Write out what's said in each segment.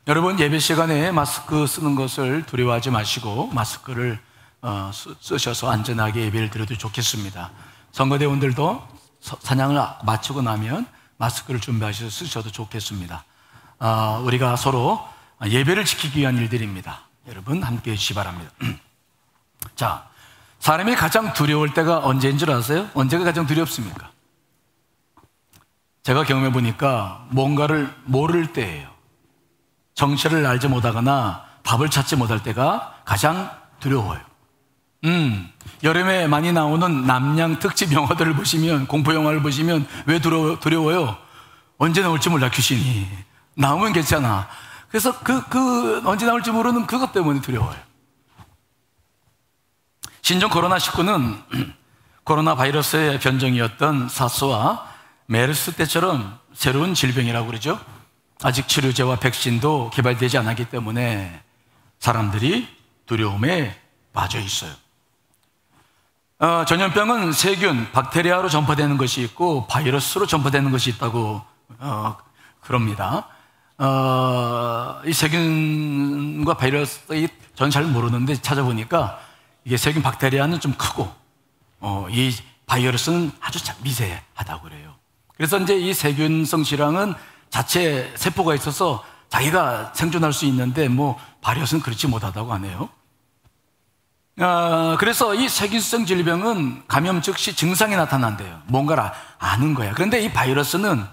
여러분, 예배 시간에 마스크 쓰는 것을 두려워하지 마시고 마스크를 쓰셔서 안전하게 예배를 드려도 좋겠습니다. 선거대원들도 사냥을 마치고 나면 마스크를 준비하셔서 쓰셔도 좋겠습니다. 우리가 서로 예배를 지키기 위한 일들입니다. 여러분 함께 해주시기 바랍니다. 자, 사람이 가장 두려울 때가 언제인 줄 아세요? 언제가 가장 두렵습니까? 제가 경험해 보니까 뭔가를 모를 때예요. 정체를 알지 못하거나 답을 찾지 못할 때가 가장 두려워요. 여름에 많이 나오는 남양 특집 영화들을 보시면, 공포 영화를 보시면 왜 두려워요? 언제 나올지 몰라, 귀신이. 나오면 괜찮아. 그래서 언제 나올지 모르는 그것 때문에 두려워요. 신종 코로나19는 코로나 바이러스의 변종이었던 사스와 메르스 때처럼 새로운 질병이라고 그러죠. 아직 치료제와 백신도 개발되지 않았기 때문에 사람들이 두려움에 빠져 있어요. 전염병은 세균, 박테리아로 전파되는 것이 있고 바이러스로 전파되는 것이 있다고 그럽니다. 이 세균과 바이러스, 저는 잘 모르는데 찾아보니까 이게 세균, 박테리아는 좀 크고 이 바이러스는 아주 미세하다고 그래요. 그래서 이제 이 세균성 질환은 자체 세포가 있어서 자기가 생존할 수 있는데 바이러스는 그렇지 못하다고 하네요. 그래서 이 세균성 질병은 감염 즉시 증상이 나타난대요. 뭔가를 아는 거야. 그런데 이 바이러스는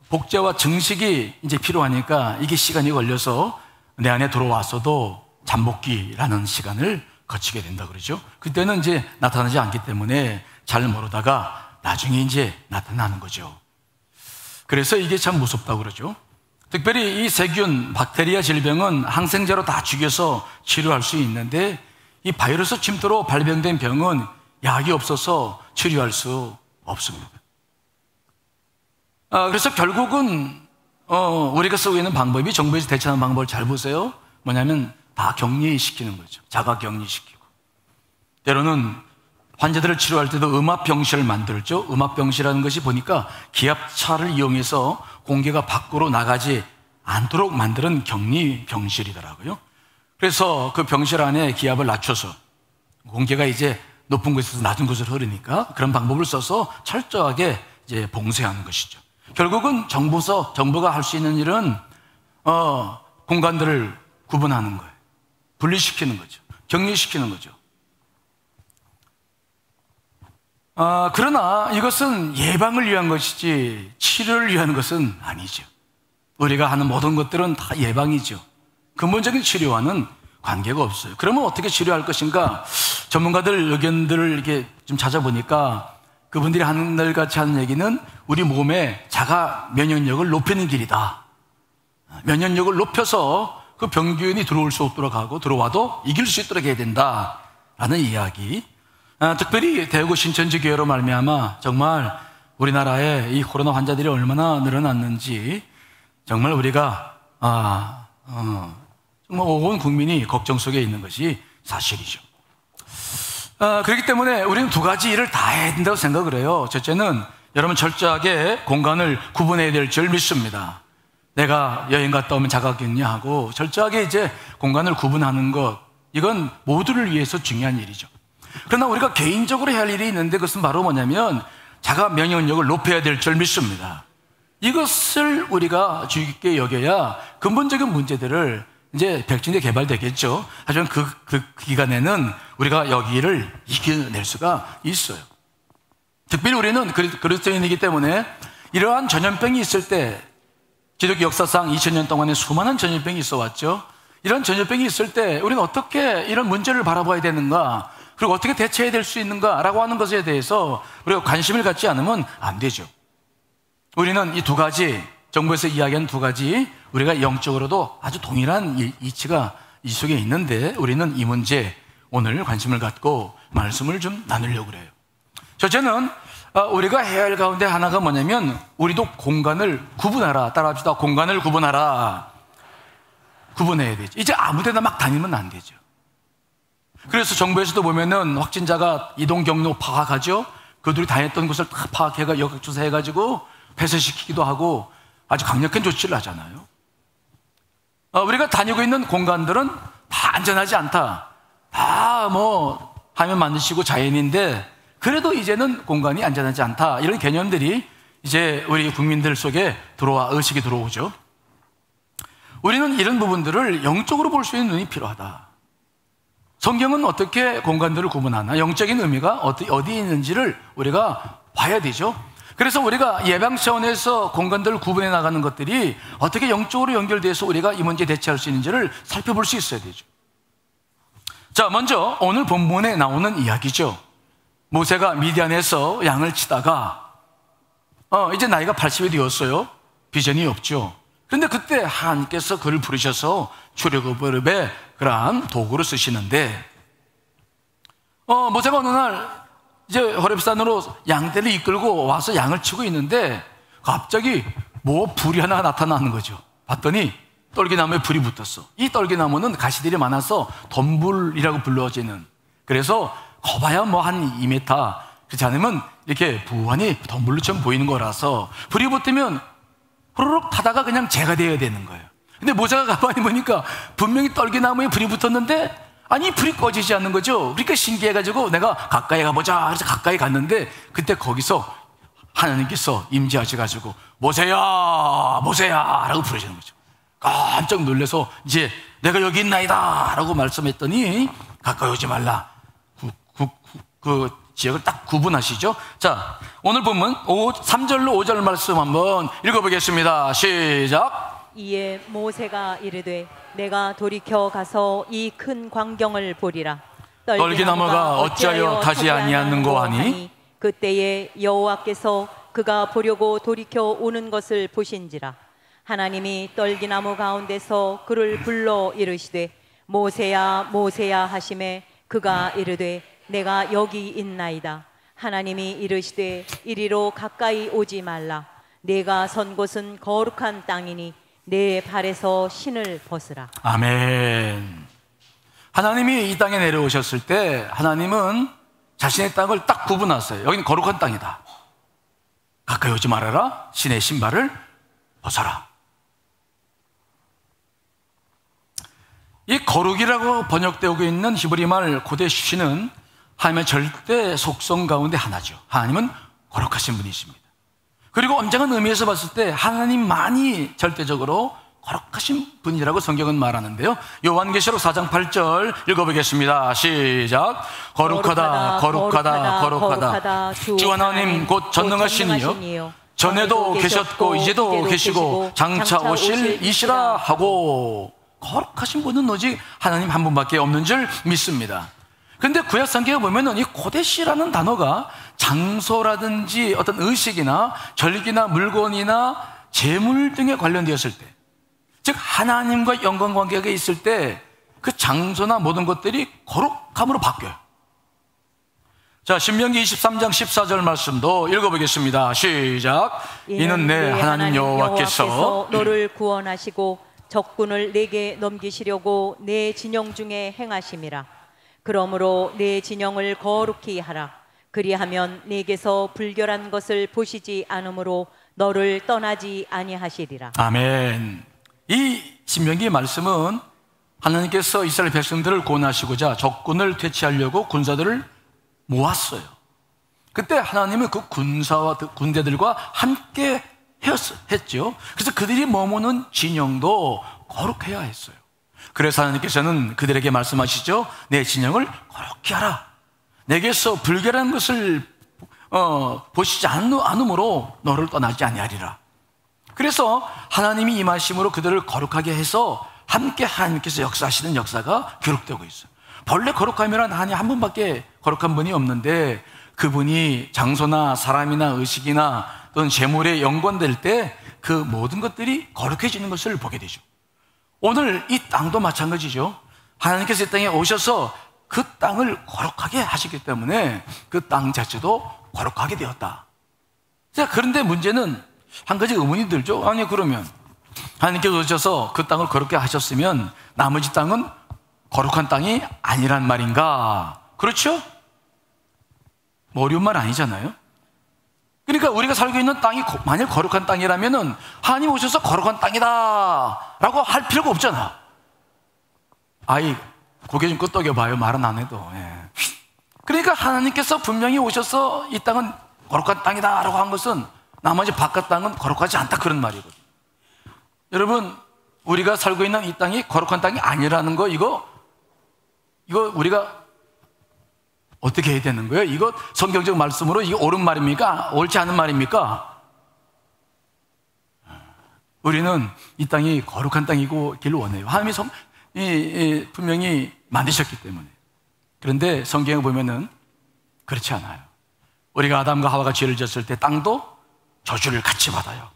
복제와 증식이 이제 필요하니까 이게 시간이 걸려서 내 안에 들어왔어도 잠복기라는 시간을 거치게 된다 그러죠. 그때는 이제 나타나지 않기 때문에 잘 모르다가 나중에 이제 나타나는 거죠. 그래서 이게 참 무섭다고 그러죠. 특별히 이 세균, 박테리아 질병은 항생제로 다 죽여서 치료할 수 있는데 이 바이러스 침투로 발병된 병은 약이 없어서 치료할 수 없습니다. 그래서 결국은 우리가 쓰고 있는 방법이, 정부에서 대처하는 방법을 잘 보세요. 뭐냐면 다 격리시키는 거죠. 자가 격리시키고. 때로는 환자들을 치료할 때도 음압병실을 만들죠. 음압병실이라는 것이 보니까 기압차를 이용해서 공기가 밖으로 나가지 않도록 만드는 격리병실이더라고요. 그래서 그 병실 안에 기압을 낮춰서 공기가 이제 높은 곳에서 낮은 곳으로 흐르니까 그런 방법을 써서 철저하게 이제 봉쇄하는 것이죠. 결국은 정부가 할 수 있는 일은 공간들을 구분하는 거예요. 분리시키는 거죠. 격리시키는 거죠. 그러나 이것은 예방을 위한 것이지 치료를 위한 것은 아니죠. 우리가 하는 모든 것들은 다 예방이죠. 근본적인 치료와는 관계가 없어요. 그러면 어떻게 치료할 것인가? 전문가들 의견들을 이렇게 좀 찾아보니까 그분들이 하늘같이 하는 얘기는 우리 몸의 자가 면역력을 높이는 길이다. 면역력을 높여서 그 병균이 들어올 수 없도록 하고 들어와도 이길 수 있도록 해야 된다라는 이야기. 특별히 대구 신천지 교회로 말미암아 정말 우리나라에 이 코로나 환자들이 얼마나 늘어났는지 정말 우리가 정말 온 국민이 걱정 속에 있는 것이 사실이죠. 그렇기 때문에 우리는 두 가지 일을 다 해야 된다고 생각을 해요. 첫째는 여러분 철저하게 공간을 구분해야 될 줄 믿습니다. 내가 여행 갔다 오면 자가격리하고 철저하게 이제 공간을 구분하는 것, 이건 모두를 위해서 중요한 일이죠. 그러나 우리가 개인적으로 해야 할 일이 있는데 그것은 바로 뭐냐면 자가 면역력을 높여야 될 줄 믿습니다. 이것을 우리가 주의 깊게 여겨야 근본적인 문제들을 이제 백신이 개발되겠죠. 하지만 그 기간에는 우리가 여기를 이겨낼 수가 있어요. 특별히 우리는 그리스도인이기 때문에 이러한 전염병이 있을 때, 기독교 역사상 2000년 동안에 수많은 전염병이 있어 왔죠. 이런 전염병이 있을 때 우리는 어떻게 이런 문제를 바라봐야 되는가, 그리고 어떻게 대처해야 될 수 있는가라고 하는 것에 대해서 우리가 관심을 갖지 않으면 안 되죠. 우리는 이 두 가지, 정부에서 이야기하는 두 가지, 우리가 영적으로도 아주 동일한 이치가 이 속에 있는데 우리는 이 문제 오늘 관심을 갖고 말씀을 좀 나누려고 그래요. 첫째는 우리가 해야 할 가운데 하나가 뭐냐면 우리도 공간을 구분하라. 따라합시다. 공간을 구분하라. 구분해야 되죠. 이제 아무 데나 막 다니면 안 되죠. 그래서 정부에서도 보면은 확진자가 이동 경로 파악하죠. 그들이 다녔던 곳을 다 파악해가 역학조사해가지고 폐쇄시키기도 하고 아주 강력한 조치를 하잖아요. 우리가 다니고 있는 공간들은 다 안전하지 않다. 다 뭐 하면 만드시고 자연인데 그래도 이제는 공간이 안전하지 않다. 이런 개념들이 이제 우리 국민들 속에 의식이 들어오죠. 우리는 이런 부분들을 영적으로 볼 수 있는 눈이 필요하다. 성경은 어떻게 공간들을 구분하나? 영적인 의미가 어디에 있는지를 우리가 봐야 되죠. 그래서 우리가 예방 차원에서 공간들을 구분해 나가는 것들이 어떻게 영적으로 연결돼서 우리가 이 문제에 대처할 수 있는지를 살펴볼 수 있어야 되죠. 자, 먼저 오늘 본문에 나오는 이야기죠. 모세가 미디안에서 양을 치다가 이제 나이가 80이 되었어요. 비전이 없죠. 그런데 그때 하나님께서 그를 부르셔서 출애굽의 그러한 도구를 쓰시는데 모세가 어느 날 이제 호렙산으로 양떼를 이끌고 와서 양을 치고 있는데 갑자기 불이 하나 나타나는 거죠. 봤더니 떨기나무에 불이 붙었어. 이 떨기나무는 가시들이 많아서 덤불이라고 불러지는, 그래서 거봐야 한 2m, 그렇지 않으면 이렇게 부완히 덤불로처럼 보이는 거라서 불이 붙으면 호로록 타다가 그냥 재가 되어야 되는 거예요. 근데 모세가 가만히 보니까 분명히 떨기나무에 불이 붙었는데 아니 불이 꺼지지 않는 거죠. 그러니까 신기해가지고 내가 가까이 가보자 그래서 가까이 갔는데 그때 거기서 하나님께서 임재하셔가지고 모세야 모세야 라고 부르시는 거죠. 깜짝 놀라서 이제 내가 여기 있나이다 라고 말씀했더니 가까이 오지 말라. 그 지역을 딱 구분하시죠. 자, 오늘 본문 3절로 5절 말씀 한번 읽어보겠습니다. 시작. 이에 모세가 이르되 내가 돌이켜 가서 이 큰 광경을 보리라. 떨기나무가 어찌하여 타지 아니하는고 하니 그때에 여호와께서 그가 보려고 돌이켜 오는 것을 보신지라. 하나님이 떨기나무 가운데서 그를 불러 이르시되 모세야 모세야 하시매 그가 이르되 내가 여기 있나이다. 하나님이 이르시되 이리로 가까이 오지 말라. 내가 선 곳은 거룩한 땅이니 내 발에서 신을 벗으라. 아멘. 하나님이 이 땅에 내려오셨을 때 하나님은 자신의 땅을 딱 구분하세요. 여기는 거룩한 땅이다. 가까이 오지 말아라. 신의 신발을 벗어라. 이 거룩이라고 번역되고 있는 히브리말 고데시는 하나님의 절대 속성 가운데 하나죠. 하나님은 거룩하신 분이십니다. 그리고 엄정한 의미에서 봤을 때 하나님만이 절대적으로 거룩하신 분이라고 성경은 말하는데요. 요한계시록 4장 8절 읽어보겠습니다. 시작. 거룩하다 거룩하다 거룩하다 주 하나님 곧 전능하시니요 전에도 계셨고 이제도 계시고 장차 오실 이시라 하고, 거룩하신 분은 오직 하나님 한 분밖에 없는 줄 믿습니다. 근데 구약 성경에 보면은 이 고데시라는 단어가 장소라든지 어떤 의식이나 절기나 물건이나 재물 등에 관련되었을 때, 즉 하나님과 연관관계가 있을 때 그 장소나 모든 것들이 거룩함으로 바뀌어요. 자, 신명기 23장 14절 말씀도 읽어보겠습니다. 시작. 이는 내 하나님 여호와께서 너를 구원하시고 적군을 내게 넘기시려고 내 진영 중에 행하심이라. 그러므로 내 진영을 거룩히 하라. 그리하면 내게서 불결한 것을 보시지 않으므로 너를 떠나지 아니하시리라. 아멘. 이 신명기의 말씀은 하나님께서 이스라엘 백성들을 구원하시고자 적군을 퇴치하려고 군사들을 모았어요. 그때 하나님은 그 군사와 군대들과 함께 했죠. 그래서 그들이 머무는 진영도 거룩해야 했어요. 그래서 하나님께서는 그들에게 말씀하시죠. 내 진영을 거룩히 하라. 내게서 불결한 것을 보시지 않으므로 너를 떠나지 아니하리라. 그래서 하나님이 임하심으로 그들을 거룩하게 해서 함께 하나님께서 역사하시는 역사가 기록되고 있어요. 본래 거룩함이란 하나님 한 분밖에 거룩한 분이 없는데 그분이 장소나 사람이나 의식이나 또는 재물에 연관될 때 그 모든 것들이 거룩해지는 것을 보게 되죠. 오늘 이 땅도 마찬가지죠. 하나님께서 이 땅에 오셔서 그 땅을 거룩하게 하시기 때문에 그 땅 자체도 거룩하게 되었다. 자, 그런데 문제는 한 가지 의문이 들죠. 아니, 그러면 하나님께서 오셔서 그 땅을 거룩하게 하셨으면 나머지 땅은 거룩한 땅이 아니란 말인가? 그렇죠? 어려운 말 아니잖아요. 그러니까 우리가 살고 있는 땅이 만약 거룩한 땅이라면은 하나님 오셔서 거룩한 땅이다 라고 할 필요가 없잖아. 아이, 고개 좀 끄덕여봐요. 말은 안 해도. 그러니까 하나님께서 분명히 오셔서 이 땅은 거룩한 땅이다 라고 한 것은 나머지 바깥 땅은 거룩하지 않다, 그런 말이거든요. 여러분, 우리가 살고 있는 이 땅이 거룩한 땅이 아니라는 거, 이거 우리가 어떻게 해야 되는 거예요? 이거 성경적 말씀으로 이게 옳은 말입니까? 옳지 않은 말입니까? 우리는 이 땅이 거룩한 땅이고 길 원해요. 하나님이 분명히 만드셨기 때문에. 그런데 성경에 보면은 그렇지 않아요. 우리가 아담과 하와가 죄를 지었을 때 땅도 저주를 같이 받아요.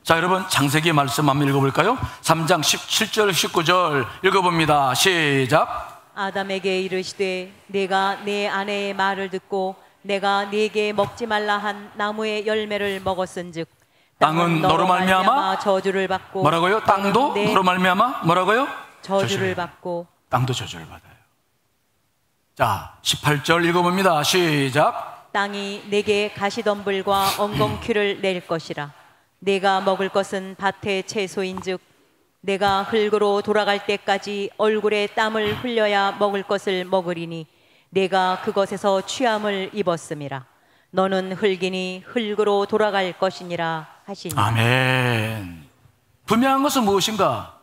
자, 여러분, 창세기 말씀 한번 읽어볼까요? 3장 17절 19절 읽어봅니다. 시작. 아담에게 이르시되 내가 내 아내의 말을 듣고 내가 네게 먹지 말라 한 나무의 열매를 먹었은즉 땅은 너로 말미암아 저주를 받고. 뭐라고요? 땅도 너로 말미암아 뭐라고요? 저주를 받고. 땅도 저주를 받아요. 자, 18절 읽어봅니다. 시작. 땅이 내게 가시덤불과 엉겅퀴를 낼 것이라. 내가 먹을 것은 밭의 채소인즉 내가 흙으로 돌아갈 때까지 얼굴에 땀을 흘려야 먹을 것을 먹으리니 내가 그것에서 취함을 입었음이라. 너는 흙이니 흙으로 돌아갈 것이니라 하시니. 아멘. 분명한 것은 무엇인가?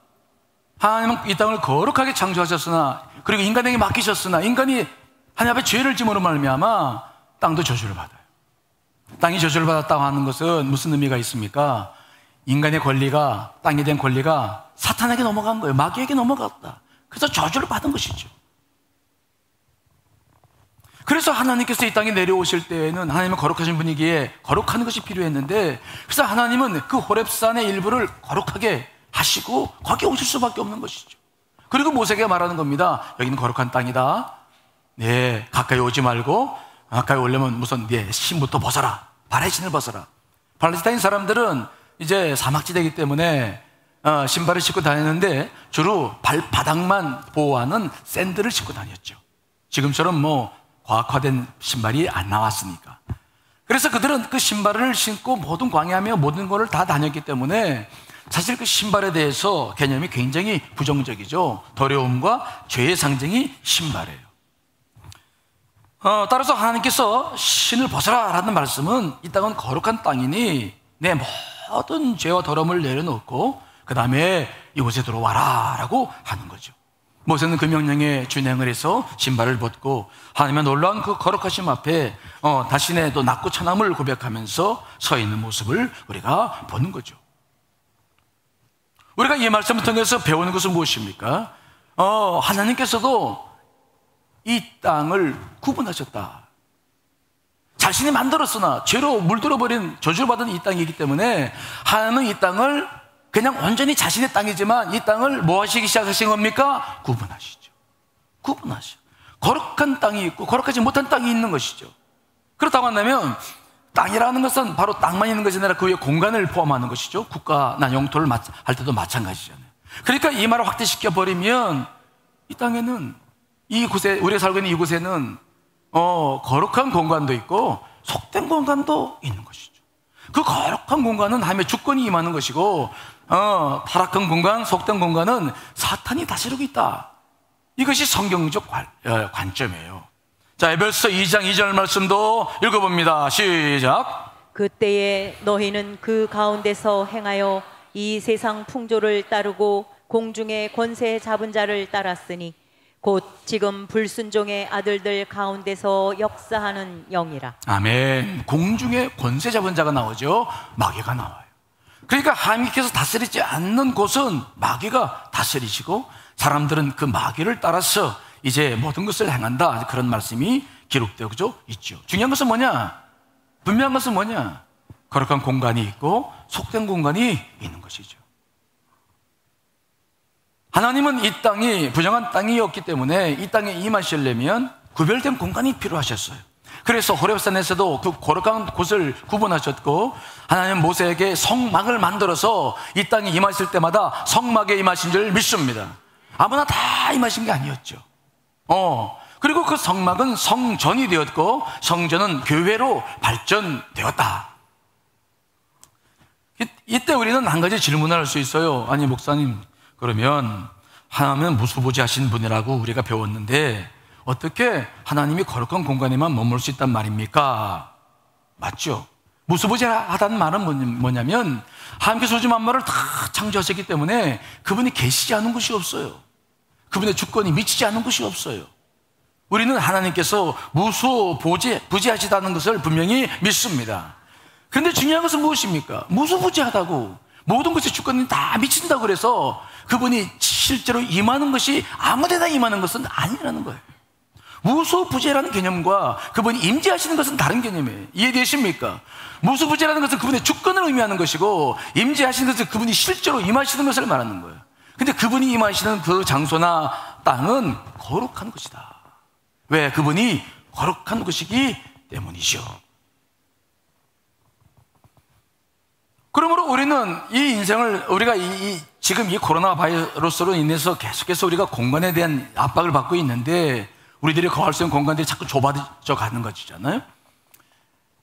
하나님은 이 땅을 거룩하게 창조하셨으나, 그리고 인간에게 맡기셨으나, 인간이 하나님 앞에 죄를 지음으로 말미암아 땅도 저주를 받아요. 땅이 저주를 받았다고 하는 것은 무슨 의미가 있습니까? 인간의 권리가, 땅에 대한 권리가 사탄에게 넘어간 거예요. 마귀에게 넘어갔다. 그래서 저주를 받은 것이죠. 그래서 하나님께서 이 땅에 내려오실 때에는 하나님은 거룩하신 분이기에 거룩한 것이 필요했는데, 그래서 하나님은 그 호렙산의 일부를 거룩하게 하시고 거기에 오실 수밖에 없는 것이죠. 그리고 모세에게 말하는 겁니다. 여기는 거룩한 땅이다. 네, 가까이 오지 말고, 가까이 오려면 우선 네 신부터 벗어라. 발의 신을 벗어라. 팔레스타인 사람들은 이제 사막지대이기 때문에 신발을 신고 다녔는데 주로 발바닥만 보호하는 샌들을 신고 다녔죠. 지금처럼 뭐 과학화된 신발이 안 나왔으니까. 그래서 그들은 그 신발을 신고 모든 광야며 모든 것을 다 다녔기 때문에 사실 그 신발에 대해서 개념이 굉장히 부정적이죠. 더러움과 죄의 상징이 신발이에요. 따라서 하나님께서 신을 벗어라 라는 말씀은 이 땅은 거룩한 땅이니 내 모든 죄와 더러움을 내려놓고 그 다음에 이곳에 들어와라 라고 하는 거죠. 모세는 그 명령에 준행을 해서 신발을 벗고 하나님의 놀라운 그 거룩하심 앞에 자신의 또 낮고 천함을 고백하면서 서 있는 모습을 우리가 보는 거죠. 우리가 이 말씀을 통해서 배우는 것은 무엇입니까? 하나님께서도 이 땅을 구분하셨다. 자신이 만들었으나 죄로 물들어버린 저주받은 이 땅이기 때문에 하나님은 이 땅을 그냥 온전히 자신의 땅이지만 이 땅을 뭐 하시기 시작하신 겁니까? 구분하시죠. 구분하시죠. 거룩한 땅이 있고 거룩하지 못한 땅이 있는 것이죠. 그렇다고 한다면 땅이라는 것은 바로 땅만 있는 것이 아니라 그 위에 공간을 포함하는 것이죠. 국가나 영토를 할 때도 마찬가지잖아요. 그러니까 이 말을 확대시켜 버리면 이 땅에는 이곳에, 우리가 살고 있는 이곳에는 거룩한 공간도 있고 속된 공간도 있는 것이죠. 그 거룩한 공간은 하나님의 주권이 임하는 것이고 타락한 공간, 속된 공간은 사탄이 다스리고 있다. 이것이 성경적 관점이에요. 자, 에베소서 2장 2절 말씀도 읽어봅니다. 시작. 그때에 너희는 그 가운데서 행하여 이 세상 풍조를 따르고 공중의 권세 잡은 자를 따랐으니 곧 지금 불순종의 아들들 가운데서 역사하는 영이라. 아멘. 공중의 권세 잡은 자가 나오죠. 마귀가 나와요. 그러니까 하나님께서 다스리지 않는 곳은 마귀가 다스리시고 사람들은 그 마귀를 따라서 이제 모든 것을 행한다. 그런 말씀이 기록되고 있죠. 중요한 것은 뭐냐? 분명한 것은 뭐냐? 거룩한 공간이 있고 속된 공간이 있는 것이죠. 하나님은 이 땅이 부정한 땅이었기 때문에 이 땅에 임하시려면 구별된 공간이 필요하셨어요. 그래서 호렙산에서도 그 거룩한 곳을 구분하셨고 하나님 모세에게 성막을 만들어서 이 땅에 임하실 때마다 성막에 임하신 줄 믿습니다. 아무나 다 임하신 게 아니었죠. 그리고 그 성막은 성전이 되었고 성전은 교회로 발전되었다. 이때 우리는 한 가지 질문을 할 수 있어요. 아니 목사님, 그러면 하나님은 무소부지하신 분이라고 우리가 배웠는데 어떻게 하나님이 거룩한 공간에만 머물 수 있단 말입니까? 맞죠? 무소부지하다는 말은 뭐냐면 하나님께서 우주 만물을 다 창조하셨기 때문에 그분이 계시지 않은 곳이 없어요. 그분의 주권이 미치지 않은 곳이 없어요. 우리는 하나님께서 무소부지하시다는 것을 분명히 믿습니다. 그런데 중요한 것은 무엇입니까? 무소부지하다고 모든 것의 주권이 다 미친다고 그래서 그분이 실제로 임하는 것이 아무데나 임하는 것은 아니라는 거예요. 무소부지라는 개념과 그분이 임재하시는 것은 다른 개념이에요. 이해되십니까? 무소부지라는 것은 그분의 주권을 의미하는 것이고 임재하시는 것은 그분이 실제로 임하시는 것을 말하는 거예요. 근데 그분이 임하시는 그 장소나 땅은 거룩한 것이다. 왜? 그분이 거룩한 것이기 때문이죠. 그러므로 우리는 이 인생을 우리가 지금 이 코로나 바이러스로 인해서 계속해서 우리가 공간에 대한 압박을 받고 있는데 우리들이 거할 수 있는 공간들이 자꾸 좁아져 가는 것이잖아요.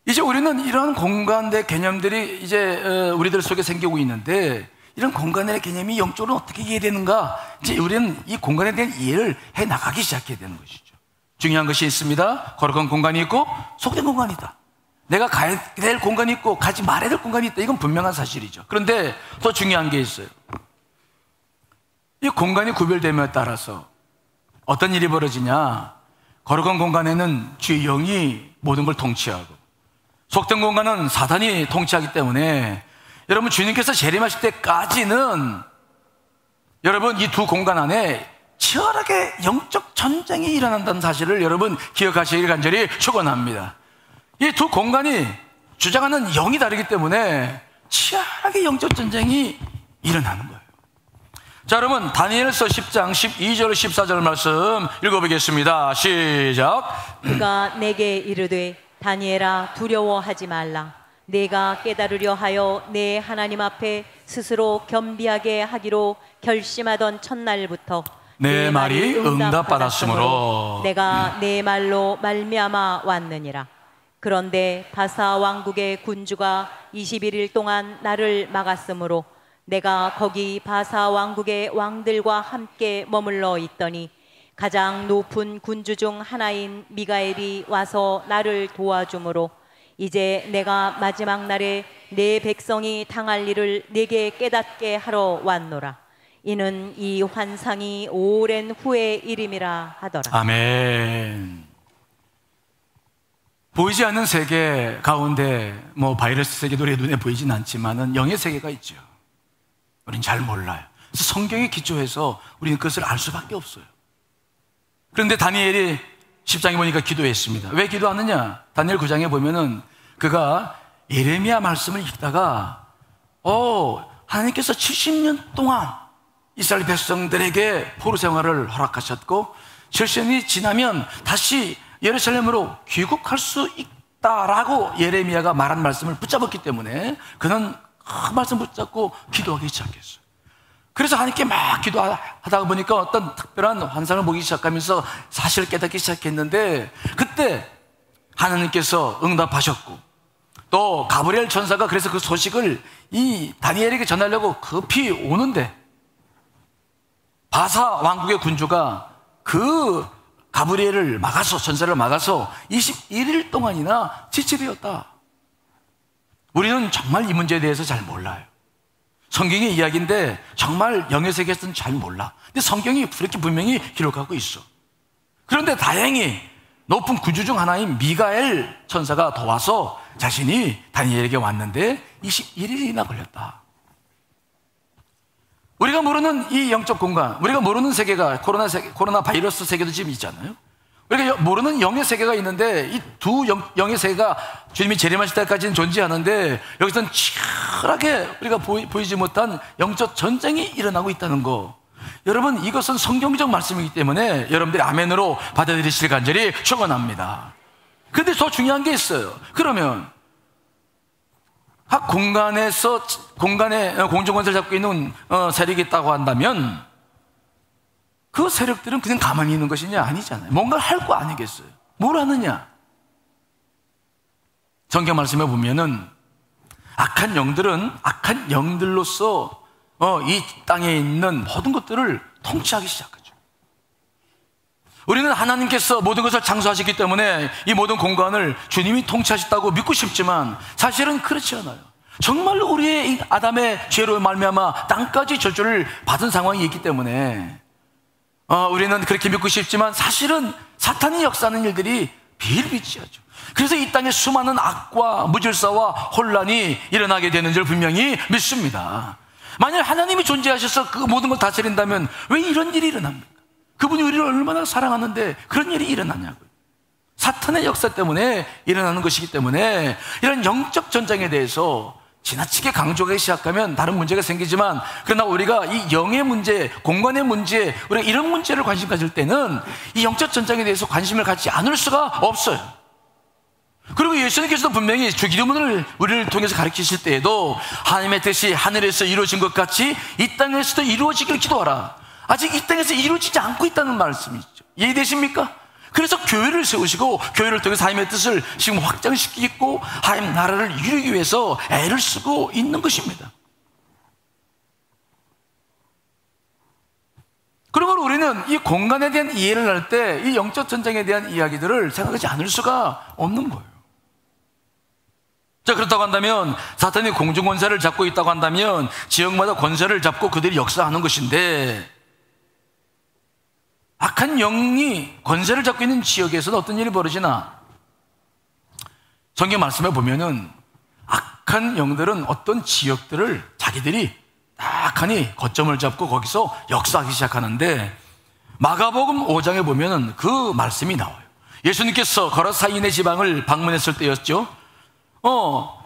이제 우리는 이러한 공간의 개념들이 이제 우리들 속에 생기고 있는데 이런 공간의 개념이 영적으로 어떻게 이해되는가? 이제 우리는 이 공간에 대한 이해를 해 나가기 시작해야 되는 것이죠. 중요한 것이 있습니다. 거룩한 공간이 있고 속된 공간이 있다. 내가 가야 될 공간이 있고 가지 말아야 될 공간이 있다. 이건 분명한 사실이죠. 그런데 더 중요한 게 있어요. 이 공간이 구별됨에 따라서 어떤 일이 벌어지냐? 거룩한 공간에는 주의 영이 모든 걸 통치하고 속된 공간은 사단이 통치하기 때문에 여러분 주님께서 재림하실 때까지는 여러분 이 두 공간 안에 치열하게 영적 전쟁이 일어난다는 사실을 여러분 기억하시길 간절히 축원합니다. 이 두 공간이 주장하는 영이 다르기 때문에 치열하게 영적 전쟁이 일어나는 거예요. 자, 여러분 다니엘서 10장 12절 14절 말씀 읽어보겠습니다. 시작. 그가 내게 이르되 다니엘아 두려워하지 말라. 내가 깨달으려 하여 내 하나님 앞에 스스로 겸비하게 하기로 결심하던 첫날부터 내 말이 응답받았으므로 내가 내 말로 말미암아 왔느니라. 그런데 바사 왕국의 군주가 21일 동안 나를 막았으므로 내가 거기 바사 왕국의 왕들과 함께 머물러 있더니 가장 높은 군주 중 하나인 미가엘이 와서 나를 도와주므로 이제 내가 마지막 날에 내 백성이 당할 일을 내게 깨닫게 하러 왔노라. 이는 이 환상이 오랜 후의 일임이라 하더라. 아멘. 보이지 않는 세계 가운데 바이러스 세계도 우리 눈에 보이진 않지만은 영의 세계가 있죠. 우린 잘 몰라요. 그래서 성경에 기초해서 우리는 그것을 알 수밖에 없어요. 그런데 다니엘이 10장에 보니까 기도했습니다. 왜 기도하느냐? 다니엘 9장에 보면은 그가 예레미야 말씀을 읽다가 하나님께서 70년 동안 이스라엘 백성들에게 포로 생활을 허락하셨고 70년이 지나면 다시 예루살렘으로 귀국할 수 있다라고 예레미야가 말한 말씀을 붙잡았기 때문에 그는 그 말씀 붙잡고 기도하기 시작했어요. 그래서 하나님께 막 기도하다가 보니까 어떤 특별한 환상을 보기 시작하면서 사실을 깨닫기 시작했는데 그때 하나님께서 응답하셨고 또 가브리엘 천사가 그래서 그 소식을 이 다니엘에게 전하려고 급히 오는데 바사 왕국의 군주가 그 가브리엘을 막아서 천사를 막아서 21일 동안이나 지체되었다. 우리는 정말 이 문제에 대해서 잘 몰라요. 성경의 이야기인데 정말 영의 세계에서는 잘 몰라. 근데 성경이 그렇게 분명히 기록하고 있어. 그런데 다행히 높은 군주 중 하나인 미가엘 천사가 도와서 자신이 다니엘에게 왔는데 21일이나 걸렸다. 우리가 모르는 이 영적 공간, 우리가 모르는 세계가 코로나 바이러스 세계도 지금 있잖아요. 우리가 모르는 영의 세계가 있는데 이 두 영의 세계가 주님이 재림하실 때까지는 존재하는데 여기서는 치열하게 우리가 보이지 못한 영적 전쟁이 일어나고 있다는 거. 여러분 이것은 성경적 말씀이기 때문에 여러분들이 아멘으로 받아들이실 간절히 축원합니다. 그런데 더 중요한 게 있어요. 그러면 각 공간에 공중권세를 잡고 있는 세력이 있다고 한다면 그 세력들은 그냥 가만히 있는 것이냐? 아니잖아요. 뭔가를 할 거 아니겠어요? 뭘 하느냐? 성경 말씀에 보면은 악한 영들은 악한 영들로서 이 땅에 있는 모든 것들을 통치하기 시작하죠. 우리는 하나님께서 모든 것을 창조하셨기 때문에 이 모든 공간을 주님이 통치하셨다고 믿고 싶지만 사실은 그렇지 않아요. 정말로 우리의 이 아담의 죄로 말미암아 땅까지 저주를 받은 상황이 있기 때문에 우리는 그렇게 믿고 싶지만 사실은 사탄이 역사하는 일들이 비일비재하죠. 그래서 이 땅에 수많은 악과 무질서와 혼란이 일어나게 되는 줄 분명히 믿습니다. 만약 하나님이 존재하셔서 그 모든 걸 다스린다면 왜 이런 일이 일어납니까? 그분이 우리를 얼마나 사랑하는데 그런 일이 일어나냐고요. 사탄의 역사 때문에 일어나는 것이기 때문에 이런 영적 전쟁에 대해서 지나치게 강조하기 시작하면 다른 문제가 생기지만, 그러나 우리가 이 영의 문제, 공간의 문제, 우리가 이런 문제를 관심 가질 때는 이 영적 전쟁에 대해서 관심을 갖지 않을 수가 없어요. 그리고 예수님께서도 분명히 주기도문을 우리를 통해서 가르치실 때에도 하나님의 뜻이 하늘에서 이루어진 것 같이 이 땅에서도 이루어지길 기도하라. 아직 이 땅에서 이루어지지 않고 있다는 말씀이죠. 이해되십니까? 그래서 교회를 세우시고 교회를 통해서 하나님의 뜻을 지금 확장시키고 하나님 나라를 이루기 위해서 애를 쓰고 있는 것입니다. 그러므로 우리는 이 공간에 대한 이해를 할 때 이 영적 전쟁에 대한 이야기들을 생각하지 않을 수가 없는 거예요. 자, 그렇다고 한다면 사탄이 공중 권세를 잡고 있다고 한다면 지역마다 권세를 잡고 그들이 역사하는 것인데, 악한 영이 권세를 잡고 있는 지역에서는 어떤 일이 벌어지나? 성경 말씀에 보면은 악한 영들은 어떤 지역들을 자기들이 딱하니 거점을 잡고 거기서 역사하기 시작하는데, 마가복음 5장에 보면은 그 말씀이 나와요. 예수님께서 거라사인의 지방을 방문했을 때였죠.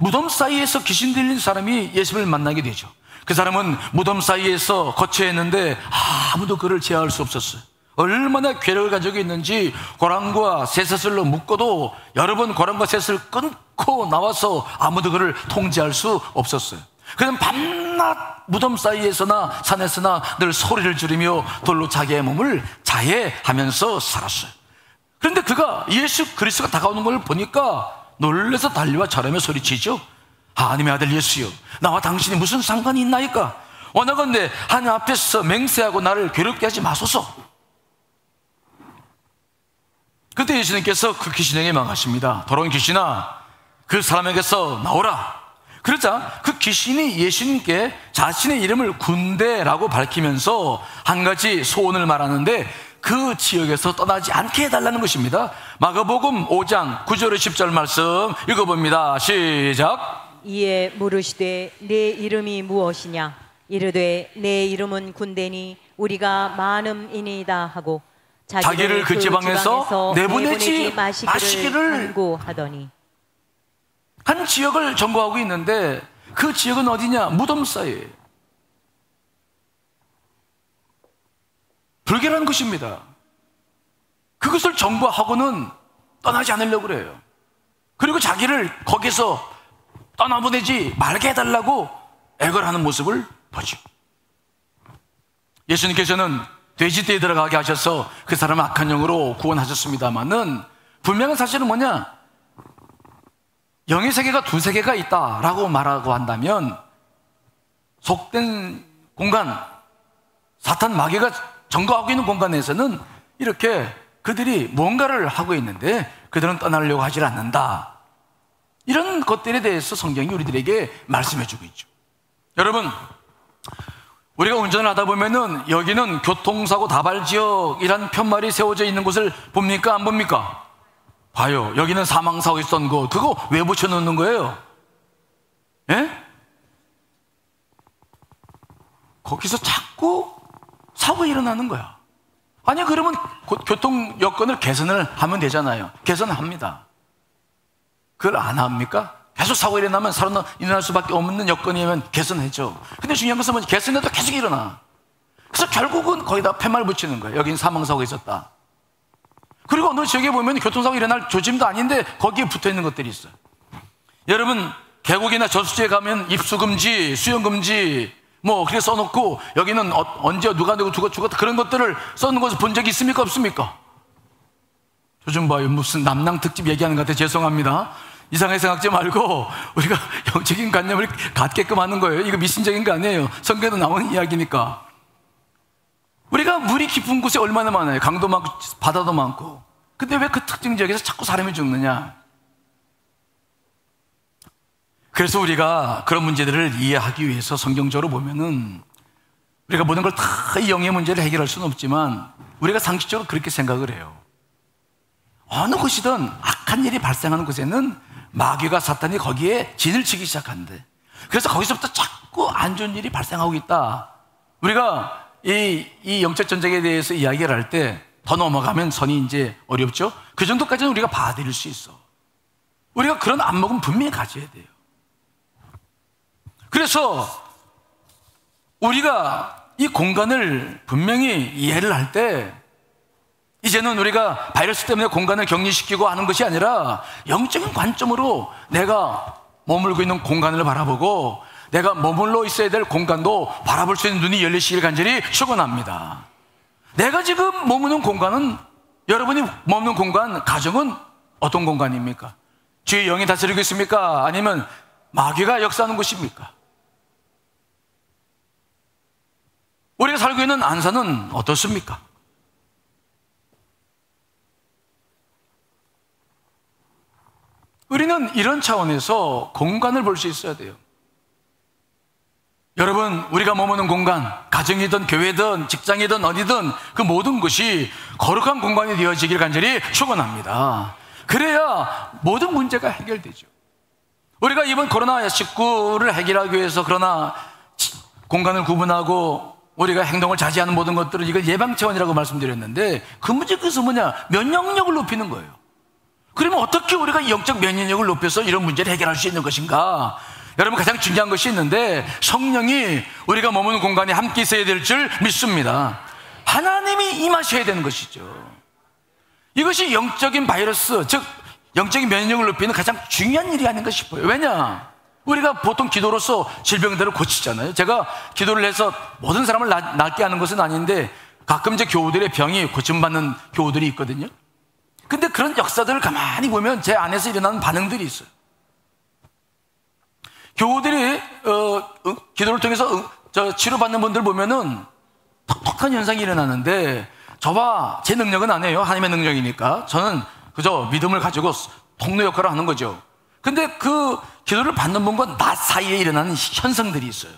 무덤 사이에서 귀신 들린 사람이 예수님을 만나게 되죠. 그 사람은 무덤 사이에서 거처에 있는데 아무도 그를 제어할 수 없었어요. 얼마나 괴력을 가지고 있는지 고랑과 쇠사슬로 묶어도 여러 번 고랑과 쇠사슬을 끊고 나와서 아무도 그를 통제할 수 없었어요. 그는 밤낮 무덤 사이에서나 산에서나 늘 소리를 지르며 돌로 자기의 몸을 자해하면서 살았어요. 그런데 그가 예수 그리스도가 다가오는 걸 보니까 놀라서 달려와 절하며 소리치죠. 하나님의 아들 예수여, 나와 당신이 무슨 상관이 있나이까? 원하건대 하나님 앞에서 맹세하고 나를 괴롭게 하지 마소서. 그때 예수님께서 그 귀신에게 말하십니다. 더러운 귀신아, 그 사람에게서 나오라. 그러자 그 귀신이 예수님께 자신의 이름을 군대라고 밝히면서 한 가지 소원을 말하는데 그 지역에서 떠나지 않게 해달라는 것입니다. 마가복음 5장 9절 10절 말씀 읽어봅니다. 시작. 이에 물으시되 내 이름이 무엇이냐? 이르되 내 이름은 군대니 우리가 많음이니이다 하고 자기를 그 지방에서 내보내지 마시기를 간구하더니. 한 지역을 점거하고 있는데 그 지역은 어디냐? 무덤 사이에. 불결한 것입니다. 그것을 점거하고는 떠나지 않으려고 그래요. 그리고 자기를 거기서 떠나보내지 말게 해달라고 애걸하는 모습을 보죠. 예수님께서는 돼지떼에 들어가게 하셔서 그 사람을 악한 영으로 구원하셨습니다만은 분명한 사실은 뭐냐? 영의 세계가 두 세계가 있다라고 말하고 한다면 속된 공간, 사탄 마귀가 점거하고 있는 공간에서는 이렇게 그들이 뭔가를 하고 있는데 그들은 떠나려고 하질 않는다. 이런 것들에 대해서 성경이 우리들에게 말씀해주고 있죠. 여러분, 우리가 운전을 하다 보면은 여기는 교통사고 다발지역이란 편말이 세워져 있는 곳을 봅니까? 안 봅니까? 봐요. 여기는 사망사고 있었던 곳. 그거 왜 붙여놓는 거예요? 예? 거기서 자꾸 사고가 일어나는 거야. 아니, 그러면 교통 여건을 개선을 하면 되잖아요. 개선합니다. 그걸 안 합니까? 계속 사고가 일어나면 사고는 일어날 수밖에 없는 여건이면 개선해죠. 근데 중요한 것은 뭐지? 개선해도 계속 일어나. 그래서 결국은 거기다 팻말 붙이는 거예요. 여기는 사망사고가 있었다. 그리고 어느 지역에 보면 교통사고 일어날 조짐도 아닌데 거기에 붙어있는 것들이 있어요. 여러분, 계곡이나 저수지에 가면 입수금지, 수영금지 뭐 그렇게 써놓고 여기는 언제 누가 되고 누가 죽었다 그런 것들을 써놓은 것을 본 적이 있습니까? 없습니까? 요즘 봐요. 무슨 남낭 특집 얘기하는 것 같아. 죄송합니다. 이상하게 생각하지 말고 우리가 영적인 관념을 갖게끔 하는 거예요. 이거 미신적인 거 아니에요. 성경에도 나오는 이야기니까. 우리가 물이 깊은 곳에 얼마나 많아요. 강도 많고 바다도 많고. 근데 왜 그 특정 지역에서 자꾸 사람이 죽느냐? 그래서 우리가 그런 문제들을 이해하기 위해서 성경적으로 보면은 우리가 모든 걸 다 이 영의 문제를 해결할 수는 없지만 우리가 상식적으로 그렇게 생각을 해요. 어느 곳이든 악한 일이 발생하는 곳에는 마귀가 사탄이 거기에 진을 치기 시작한대. 그래서 거기서부터 자꾸 안 좋은 일이 발생하고 있다. 우리가 이 영적 전쟁에 대해서 이야기를 할 때 더 넘어가면 선이 이제 어렵죠. 그 정도까지는 우리가 봐드릴 수 있어. 우리가 그런 안목은 분명히 가져야 돼요. 그래서 우리가 이 공간을 분명히 이해를 할 때 이제는 우리가 바이러스 때문에 공간을 격리시키고 하는 것이 아니라 영적인 관점으로 내가 머물고 있는 공간을 바라보고 내가 머물러 있어야 될 공간도 바라볼 수 있는 눈이 열리시길 간절히 축원합니다. 내가 지금 머무는 공간은, 여러분이 머무는 공간, 가정은 어떤 공간입니까? 주의 영이 다스리고 있습니까? 아니면 마귀가 역사하는 곳입니까? 우리가 살고 있는 안산은 어떻습니까? 우리는 이런 차원에서 공간을 볼 수 있어야 돼요. 여러분, 우리가 머무는 공간, 가정이든 교회든 직장이든 어디든 그 모든 것이 거룩한 공간이 되어지길 간절히 축원합니다. 그래야 모든 문제가 해결되죠. 우리가 이번 코로나19를 해결하기 위해서 그러나 공간을 구분하고 우리가 행동을 자제하는 모든 것들을 이걸 예방 차원이라고 말씀드렸는데 그 문제가 뭐냐? 면역력을 높이는 거예요. 그러면 어떻게 우리가 영적 면역력을 높여서 이런 문제를 해결할 수 있는 것인가? 여러분, 가장 중요한 것이 있는데 성령이 우리가 머무는 공간에 함께 있어야 될 줄 믿습니다. 하나님이 임하셔야 되는 것이죠. 이것이 영적인 바이러스, 즉 영적인 면역력을 높이는 가장 중요한 일이 아닌가 싶어요. 왜냐? 우리가 보통 기도로서 질병들을 고치잖아요. 제가 기도를 해서 모든 사람을 낫게 하는 것은 아닌데 가끔 이제 교우들의 병이 고침받는 교우들이 있거든요. 근데 그런 역사들을 가만히 보면 제 안에서 일어나는 반응들이 있어요. 교우들이 기도를 통해서 치료받는 분들 보면은 톡톡한 현상이 일어나는데 저와 제 능력은 아니에요. 하나님의 능력이니까. 저는 그저 믿음을 가지고 통로 역할을 하는 거죠. 근데 그 기도를 받는 분과 나 사이에 일어나는 현상들이 있어요.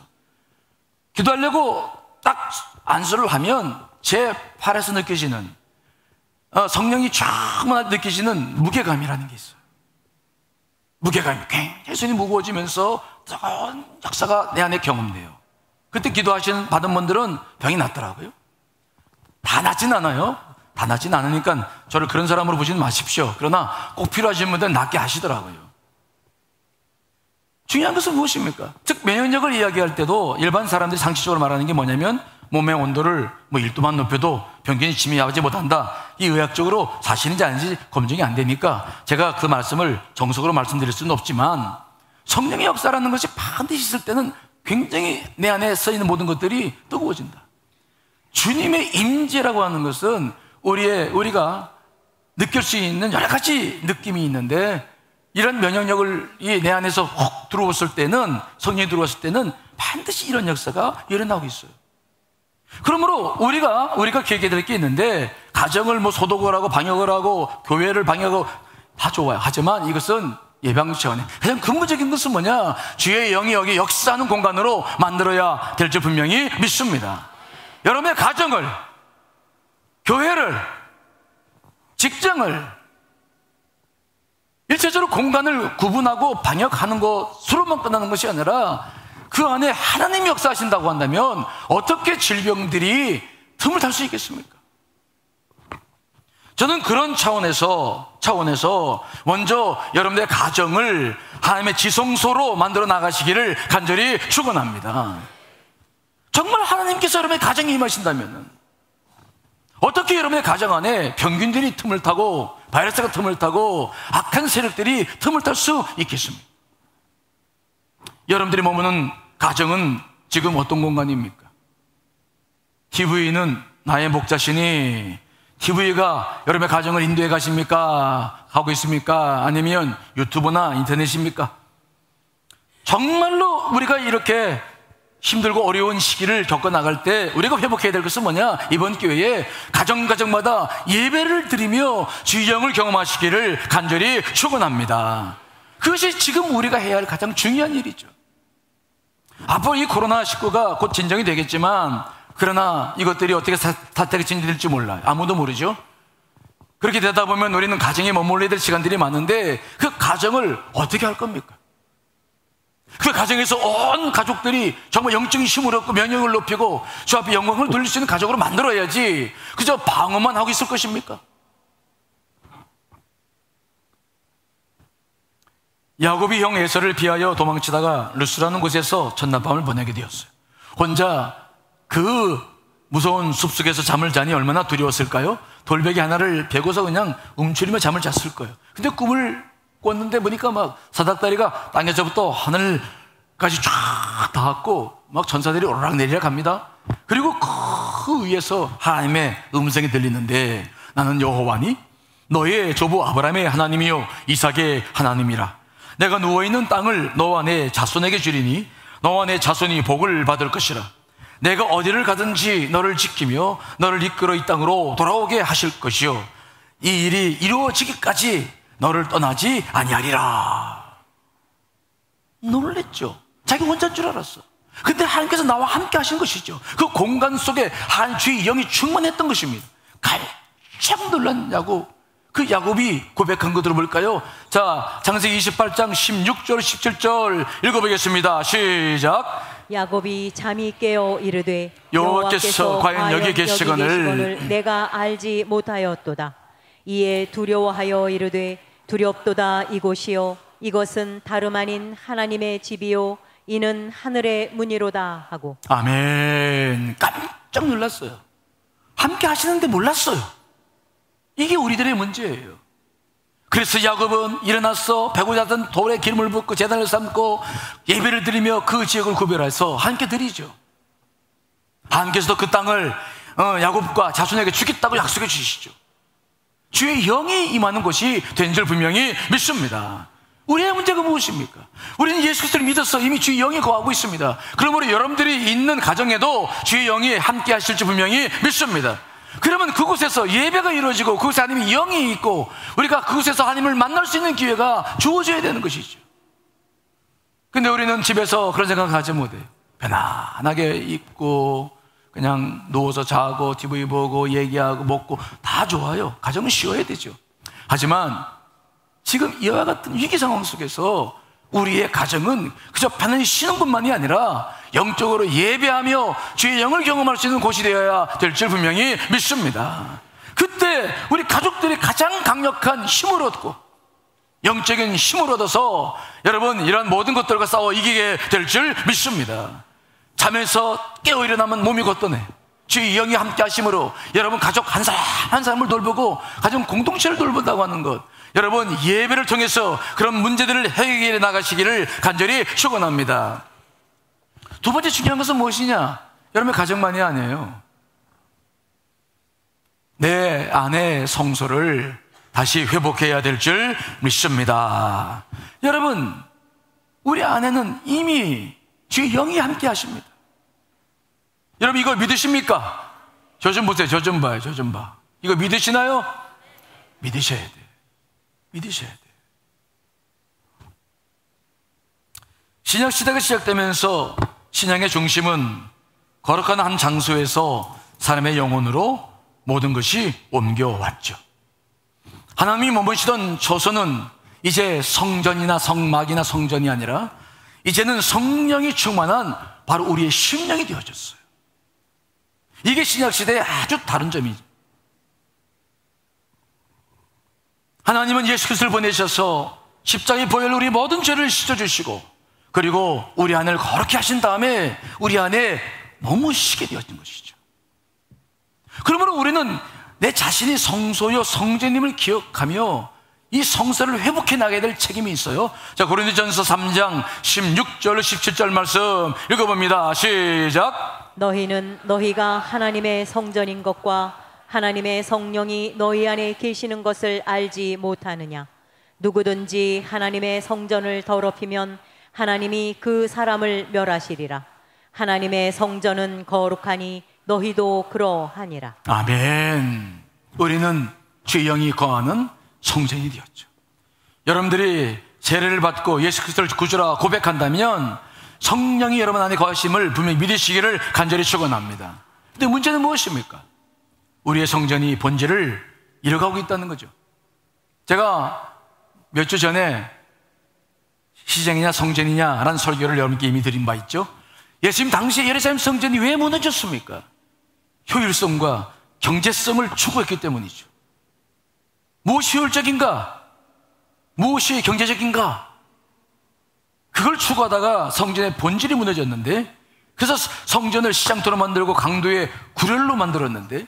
기도하려고 딱 안수를 하면 제 팔에서 느껴지는 성령이 쫙 느끼시는 무게감이라는 게 있어요. 무게감이 굉장히 손이 무거워지면서 뜨거운 역사가 내 안에 경험돼요. 그때 기도하신 받은 분들은 병이 낫더라고요. 다 낫진 않아요. 다 낫진 않으니까 저를 그런 사람으로 보지는 마십시오. 그러나 꼭 필요하신 분들은 낫게 하시더라고요. 중요한 것은 무엇입니까? 즉 면역력을 이야기할 때도 일반 사람들이 상식적으로 말하는 게 뭐냐면 몸의 온도를 1도만 높여도 병균이 침입하지 못한다. 이 의학적으로 사실인지 아닌지 검증이 안 되니까 제가 그 말씀을 정석으로 말씀드릴 수는 없지만 성령의 역사라는 것이 반드시 있을 때는 굉장히 내 안에 써 있는 모든 것들이 뜨거워진다. 주님의 임재라고 하는 것은 우리가 느낄 수 있는 여러 가지 느낌이 있는데 이런 면역력을 내 안에서 확 들어왔을 때는, 성령이 들어왔을 때는 반드시 이런 역사가 일어나고 있어요. 그러므로 우리가 기억해야 될 게 있는데 가정을 소독을 하고 방역을 하고 교회를 방역하고 다 좋아요. 하지만 이것은 예방 차원에 가장 근본적인 것은 뭐냐? 주의 영이 여기 역사하는 공간으로 만들어야 될 줄 분명히 믿습니다. 여러분의 가정을, 교회를, 직장을 일체적으로 공간을 구분하고 방역하는 것으로만 끝나는 것이 아니라 그 안에 하나님이 역사하신다고 한다면 어떻게 질병들이 틈을 탈 수 있겠습니까? 저는 그런 차원에서 먼저 여러분의 가정을 하나님의 지성소로 만들어 나가시기를 간절히 축원합니다. 정말 하나님께서 여러분의 가정에 임하신다면 어떻게 여러분의 가정 안에 병균들이 틈을 타고 바이러스가 틈을 타고 악한 세력들이 틈을 탈 수 있겠습니까? 여러분들이 머무는 가정은 지금 어떤 공간입니까? TV는 나의 목자시니 TV가 여러분의 가정을 인도해 가십니까? 하고 있습니까? 아니면 유튜브나 인터넷입니까? 정말로 우리가 이렇게 힘들고 어려운 시기를 겪어나갈 때 우리가 회복해야 될 것은 뭐냐? 이번 기회에 가정마다 예배를 드리며 주의 영을 경험하시기를 간절히 축원합니다. 그것이 지금 우리가 해야 할 가장 중요한 일이죠. 앞으로 이 코로나19가 곧 진정이 되겠지만, 그러나 이것들이 어떻게 사태가 진행될지 몰라요. 아무도 모르죠. 그렇게 되다 보면 우리는 가정에 머물러야 될 시간들이 많은데, 그 가정을 어떻게 할 겁니까? 그 가정에서 온 가족들이 정말 영적인 힘을 얻고 면역을 높이고 주 앞에 영광을 돌릴 수 있는 가족으로 만들어야지, 그저 방어만 하고 있을 것입니까? 야곱이 형 에서를 피하여 도망치다가 루스라는 곳에서 첫날밤을 보내게 되었어요. 혼자 그 무서운 숲속에서 잠을 자니 얼마나 두려웠을까요? 돌베개 하나를 베고서 그냥 움츠리며 잠을 잤을 거예요. 근데 꿈을 꿨는데 보니까 막 사닥다리가 땅에서부터 하늘까지 쫙 닿았고 막 전사들이 오르락 내리락 합니다. 그리고 그 위에서 하나님의 음성이 들리는데, 나는 여호와니 너의 조부 아브라함의 하나님이요 이삭의 하나님이라. 내가 누워있는 땅을 너와 내 자손에게 주리니 너와 내 자손이 복을 받을 것이라. 내가 어디를 가든지 너를 지키며 너를 이끌어 이 땅으로 돌아오게 하실 것이요 이 일이 이루어지기까지 너를 떠나지 아니하리라. 놀랬죠. 자기 혼자인 줄 알았어. 근데 하나님께서 나와 함께 하신 것이죠. 그 공간 속에 한 주의 영이 충만했던 것입니다. 깜짝 놀란 야곱, 그 야곱이 고백한 거 들어볼까요? 자, 창세기 28장 16절 17절 읽어보겠습니다. 시작. 야곱이 잠이 깨어 이르되 여호와께서 과연 여기 계시거늘 내가 알지 못하였도다. 이에 두려워하여 이르되 두렵도다. 이곳이요 이것은 다름 아닌 하나님의 집이요 이는 하늘의 문이로다 하고. 아멘. 깜짝 놀랐어요. 함께 하시는데 몰랐어요. 이게 우리들의 문제예요. 그래서 야곱은 일어나서 배고자던 돌에 기름을 붓고 제단을 삼고 예배를 드리며 그 지역을 구별해서 함께 드리죠. 하나님께서도 그 땅을 야곱과 자손에게 주겠다고 약속해 주시죠. 주의 영이 임하는 곳이 된 줄 분명히 믿습니다. 우리의 문제가 무엇입니까? 우리는 예수 그리스도를 믿어서 이미 주의 영이 거하고 있습니다. 그러므로 여러분들이 있는 가정에도 주의 영이 함께 하실 줄 분명히 믿습니다. 그러면 그곳에서 예배가 이루어지고 그곳에 하나님의 영이 있고 우리가 그곳에서 하나님을 만날 수 있는 기회가 주어져야 되는 것이죠. 근데 우리는 집에서 그런 생각을 하지 못해요. 편안하게 입고 그냥 누워서 자고 TV 보고 얘기하고 먹고 다 좋아요. 가정은 쉬어야 되죠. 하지만 지금 이와 같은 위기 상황 속에서 우리의 가정은 그저 편안히 쉬는 것만이 아니라 영적으로 예배하며 주의 영을 경험할 수 있는 곳이 되어야 될 줄 분명히 믿습니다. 그때 우리 가족들이 가장 강력한 힘을 얻고 영적인 힘을 얻어서 여러분 이러한 모든 것들과 싸워 이기게 될 줄 믿습니다. 잠에서 깨어 일어나면 몸이 걷더네. 주의 영이 함께 하심으로 여러분 가족 한 사람 한 사람을 돌보고 가정 공동체를 돌본다고 하는 것, 여러분 예배를 통해서 그런 문제들을 해결해 나가시기를 간절히 축원합니다. 두 번째 중요한 것은 무엇이냐? 여러분의 가정만이 아니에요. 내 안의 성소를 다시 회복해야 될 줄 믿습니다. 여러분 우리 안에는 이미 주의 영이 함께 하십니다. 여러분 이걸 믿으십니까? 저 좀 보세요. 저 좀 봐요. 저 좀 봐. 이거 믿으시나요? 믿으셔야 돼요. 믿으셔야 돼요. 신약 시대가 시작되면서 신앙의 중심은 거룩한 한 장소에서 사람의 영혼으로 모든 것이 옮겨왔죠. 하나님이 머무시던 처소는 이제 성전이나 성막이나 성전이 아니라 이제는 성령이 충만한 바로 우리의 심령이 되어졌어요. 이게 신약 시대의 아주 다른 점이죠. 하나님은 예수 그리스도를 보내셔서 십자가의 보혈로 우리 모든 죄를 씻어주시고 그리고 우리 안을 거룩히 하신 다음에 우리 안에 머무시게 되어진 것이죠. 그러므로 우리는 내 자신이 성소요 성전임을 기억하며 이 성소를 회복해 나가야 될 책임이 있어요. 자, 고린도전서 3장 16절 17절 말씀 읽어봅니다. 시작. 너희는 너희가 하나님의 성전인 것과 하나님의 성령이 너희 안에 계시는 것을 알지 못하느냐? 누구든지 하나님의 성전을 더럽히면 하나님이 그 사람을 멸하시리라. 하나님의 성전은 거룩하니 너희도 그러하니라. 아멘. 우리는 주의 영이 거하는 성전이 되었죠. 여러분들이 세례를 받고 예수 그리스도를 구주라 고백한다면 성령이 여러분 안에 거하심을 분명히 믿으시기를 간절히 축원합니다. 근데 문제는 무엇입니까? 우리의 성전이 본질을 잃어가고 있다는 거죠. 제가 몇 주 전에 시장이냐 성전이냐라는 설교를 여러분께 이미 드린 바 있죠. 예수님 당시에 예루살렘 성전이 왜 무너졌습니까? 효율성과 경제성을 추구했기 때문이죠. 무엇이 효율적인가? 무엇이 경제적인가? 그걸 추구하다가 성전의 본질이 무너졌는데, 그래서 성전을 시장터로 만들고 강도의 구렬로 만들었는데,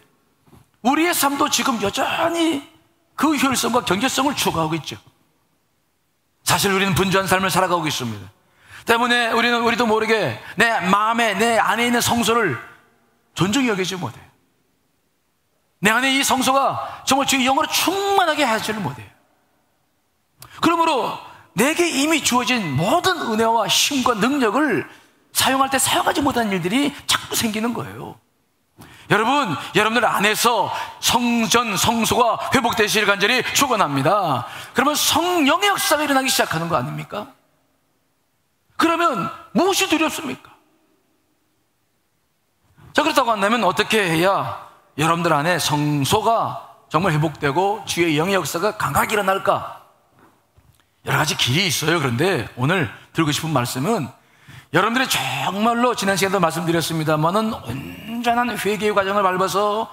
우리의 삶도 지금 여전히 그 효율성과 경제성을 추구하고 있죠. 사실 우리는 분주한 삶을 살아가고 있습니다. 때문에 우리도 모르게 내 마음에, 내 안에 있는 성소를 존중히 여기지 못해요. 내 안에 이 성소가 정말 주의 영으로 충만하게 하지를 못해요. 그러므로 내게 이미 주어진 모든 은혜와 힘과 능력을 사용할 때 사용하지 못하는 일들이 자꾸 생기는 거예요. 여러분들 안에서 성전, 성소가 회복되시길 간절히 축원합니다. 그러면 성령의 역사가 일어나기 시작하는 거 아닙니까? 그러면 무엇이 두렵습니까? 자, 그렇다고 한다면 어떻게 해야 여러분들 안에 성소가 정말 회복되고 주의 영의 역사가 강하게 일어날까? 여러 가지 길이 있어요. 그런데 오늘 드리고 싶은 말씀은, 여러분들이 정말로 지난 시간에도 말씀드렸습니다만은 온전한 회개의 과정을 밟아서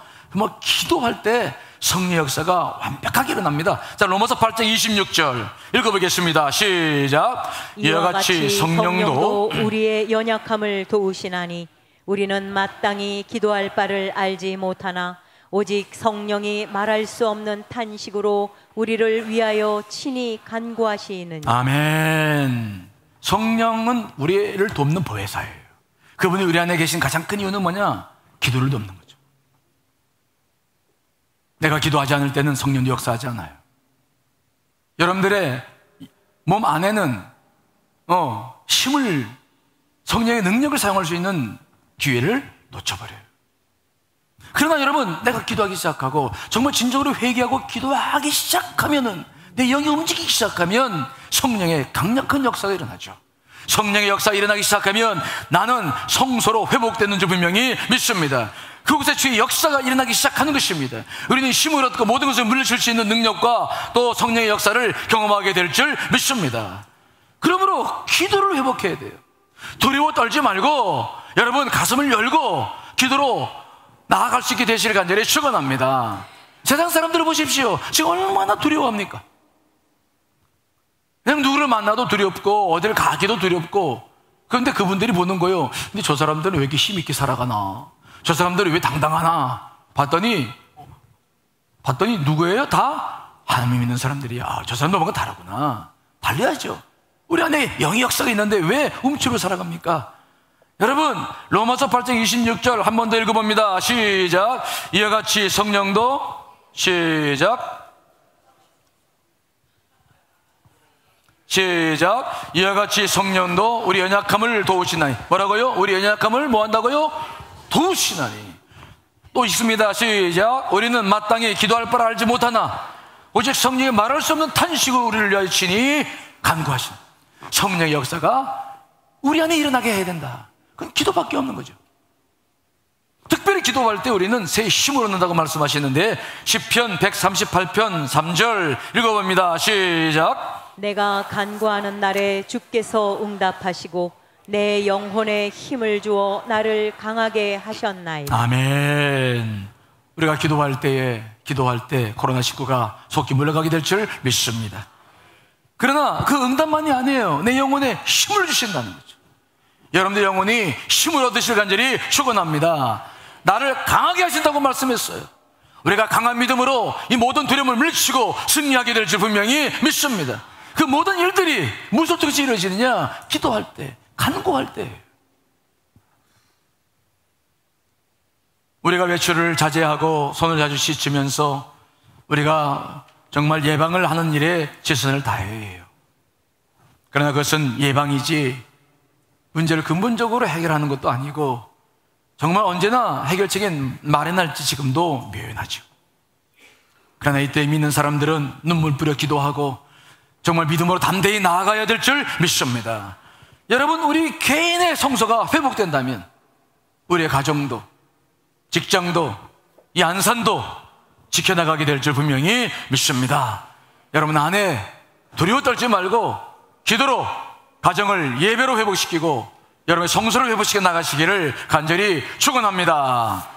기도할 때 성령의 역사가 완벽하게 일어납니다. 자, 로마서 8장 26절 읽어보겠습니다. 시작. 이와 같이 성령도 우리의 연약함을 도우시나니 우리는 마땅히 기도할 바를 알지 못하나 오직 성령이 말할 수 없는 탄식으로 우리를 위하여 친히 간구하시느니. 아멘. 성령은 우리를 돕는 보혜사예요. 그분이 우리 안에 계신 가장 큰 이유는 뭐냐? 기도를 돕는 거죠. 내가 기도하지 않을 때는 성령도 역사하지 않아요. 여러분들의 몸 안에는 힘을, 성령의 능력을 사용할 수 있는 기회를 놓쳐버려요. 그러나 여러분, 내가 기도하기 시작하고 정말 진정으로 회개하고 기도하기 시작하면은, 내 영이 움직이기 시작하면 성령의 강력한 역사가 일어나죠. 성령의 역사가 일어나기 시작하면 나는 성소로 회복되는 줄 분명히 믿습니다. 그곳에 주의 역사가 일어나기 시작하는 것입니다. 우리는 힘을 얻고 모든 것을 물리칠 수 있는 능력과 또 성령의 역사를 경험하게 될 줄 믿습니다. 그러므로 기도를 회복해야 돼요. 두려워 떨지 말고 여러분 가슴을 열고 기도로 나아갈 수 있게 되시길 간절히 축원합니다. 세상 사람들을 보십시오. 지금 얼마나 두려워합니까? 그냥 누구를 만나도 두렵고 어딜 가기도 두렵고. 그런데 그분들이 보는 거예요. 근데 저 사람들은 왜 이렇게 힘있게 살아가나? 저 사람들이 왜 당당하나? 봤더니 누구예요? 다 하나님 믿는 사람들이야. 저 사람도 뭔가 다르구나. 달려야죠. 우리 안에 영의 역사가 있는데 왜 움츠러 살아갑니까? 여러분, 로마서 8장 26절 한 번 더 읽어봅니다. 시작. 이와 같이 성령도, 시작. 이와 같이 성령도 우리 연약함을 도우시나니. 뭐라고요? 우리 연약함을 뭐 한다고요? 도우시나니. 또 있습니다. 시작. 우리는 마땅히 기도할 바를 알지 못하나 오직 성령이 말할 수 없는 탄식으로 우리를 위하여 친히 간구하신. 성령의 역사가 우리 안에 일어나게 해야 된다. 그건 기도밖에 없는 거죠. 특별히 기도할 때 우리는 새 힘을 얻는다고 말씀하시는데, 시편 138편 3절 읽어봅니다. 시작. 내가 간구하는 날에 주께서 응답하시고 내 영혼에 힘을 주어 나를 강하게 하셨나이다. 아멘. 우리가 기도할 때 코로나19가 속히 물러가게 될 줄 믿습니다. 그러나 그 응답만이 아니에요. 내 영혼에 힘을 주신다는 거죠. 여러분들 영혼이 힘을 얻으실 간절히 축원합니다. 나를 강하게 하신다고 말씀했어요. 우리가 강한 믿음으로 이 모든 두려움을 물리치고 승리하게 될 줄 분명히 믿습니다. 그 모든 일들이 무엇부터 이루어지느냐? 기도할 때, 간구할 때. 우리가 외출을 자제하고 손을 자주 씻으면서 우리가 정말 예방을 하는 일에 최선을 다해야 해요. 그러나 그것은 예방이지 문제를 근본적으로 해결하는 것도 아니고 정말 언제나 해결책은 마련할지 지금도 묘연하죠. 그러나 이때 믿는 사람들은 눈물 뿌려 기도하고 정말 믿음으로 담대히 나아가야 될 줄 믿습니다. 여러분, 우리 개인의 성소가 회복된다면 우리의 가정도, 직장도, 이 안산도 지켜나가게 될 줄 분명히 믿습니다. 여러분 안에 두려워 떨지 말고 기도로 가정을 예배로 회복시키고 여러분의 성소를 회복시켜 나가시기를 간절히 축원합니다.